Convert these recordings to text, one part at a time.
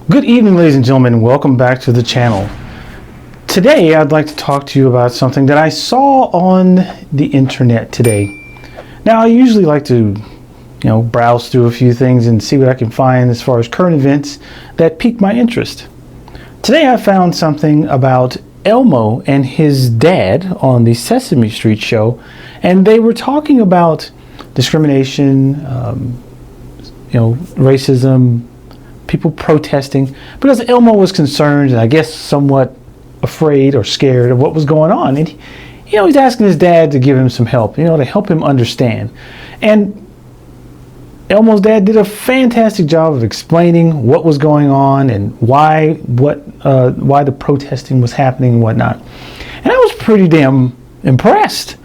Good evening, ladies and gentlemen. Welcome back to the channel. Today, I'd like to talk to you about something that I saw on the internet today. Now, I usually like to, browse through a few things and see what I can find as far as current events that pique my interest. Today, I found something about Elmo and his dad on the Sesame Street show, and they were talking about discrimination, racism, people protesting, because Elmo was concerned and I guess somewhat afraid or scared of what was going on. And he's asking his dad to give him some help, to help him understand. And Elmo's dad did a fantastic job of explaining what was going on and why the protesting was happening and whatnot. And I was pretty damn impressed.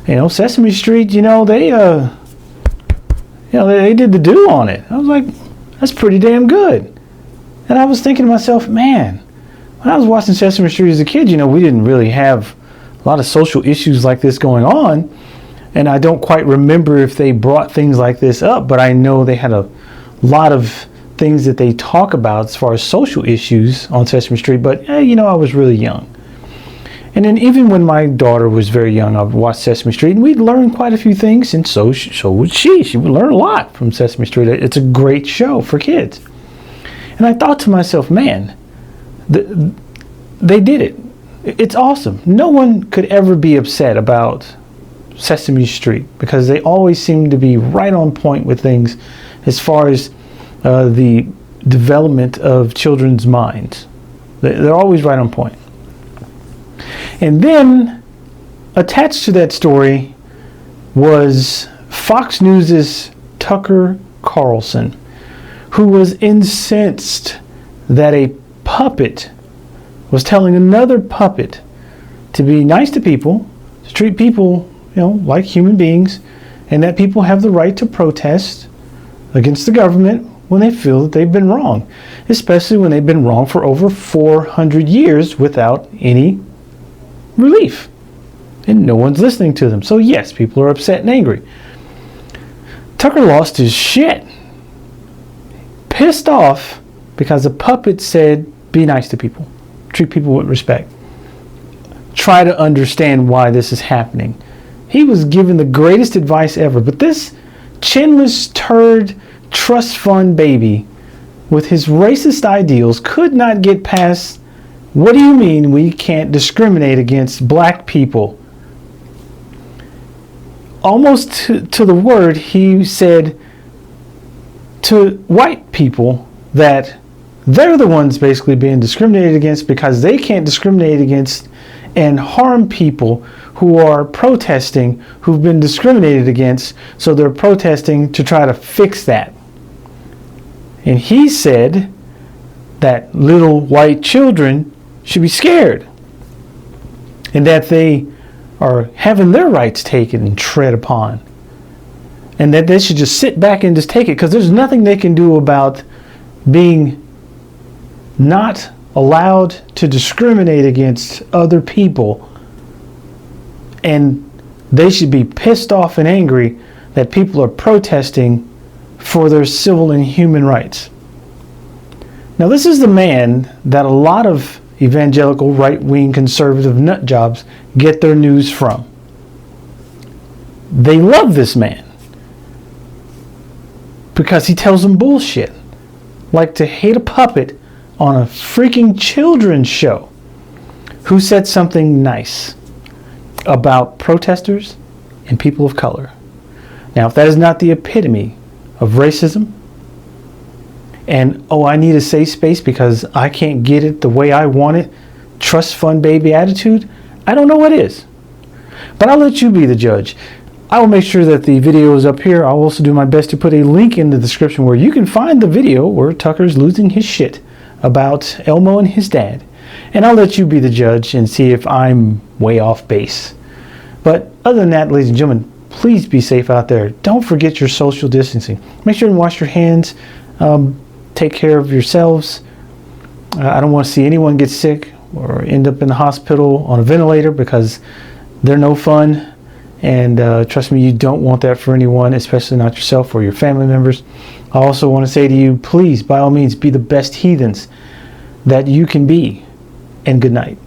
Sesame Street, they did the do on it. I was like, that's pretty damn good. And I was thinking to myself, man, when I was watching Sesame Street as a kid, we didn't really have a lot of social issues like this going on. And I don't quite remember if they brought things like this up, but I know they had a lot of things that they talk about as far as social issues on Sesame Street. But, I was really young. And then even when my daughter was very young, I would watch Sesame Street, and we'd learn quite a few things, and so would she. She would learn a lot from Sesame Street. It's a great show for kids. And I thought to myself, man, they did it. It's awesome. No one could ever be upset about Sesame Street because they always seem to be right on point with things as far as the development of children's minds. They're always right on point. And then, attached to that story was Fox News' Tucker Carlson, who was incensed that a puppet was telling another puppet to be nice to people, to treat people, like human beings, and that people have the right to protest against the government when they feel that they've been wrong, especially when they've been wrong for over 400 years without any relief, and no one's listening to them. So yes, people are upset and angry. Tucker lost his shit, pissed off because a puppet said be nice to people, treat people with respect, try to understand why this is happening. He was given the greatest advice ever, but this chinless turd trust fund baby with his racist ideals could not get past, what do you mean we can't discriminate against black people? Almost to the word, he said to white people that they're the ones basically being discriminated against because they can't discriminate against and harm people who are protesting, who've been discriminated against, so they're protesting to try to fix that. And he said that little white children should be scared, and that they are having their rights taken and tread upon, and that they should just sit back and just take it because there's nothing they can do about being not allowed to discriminate against other people, and they should be pissed off and angry that people are protesting for their civil and human rights. Now, this is the man that a lot of evangelical, right-wing, conservative nut jobs get their news from. They love this man because he tells them bullshit, like to hate a puppet on a freaking children's show who said something nice about protesters and people of color. Now, if that is not the epitome of racism, and I need a safe space because I can't get it the way I want it, trust fund baby attitude, I don't know what is. But I'll let you be the judge. I will make sure that the video is up here. I'll also do my best to put a link in the description where you can find the video where Tucker's losing his shit about Elmo and his dad. And I'll let you be the judge and see if I'm way off base. But other than that, ladies and gentlemen, please be safe out there. Don't forget your social distancing. Make sure and wash your hands. Take care of yourselves. I don't want to see anyone get sick or end up in the hospital on a ventilator because they're no fun. And trust me, you don't want that for anyone, especially not yourself or your family members. I also want to say to you, please, by all means, be the best heathens that you can be. And good night.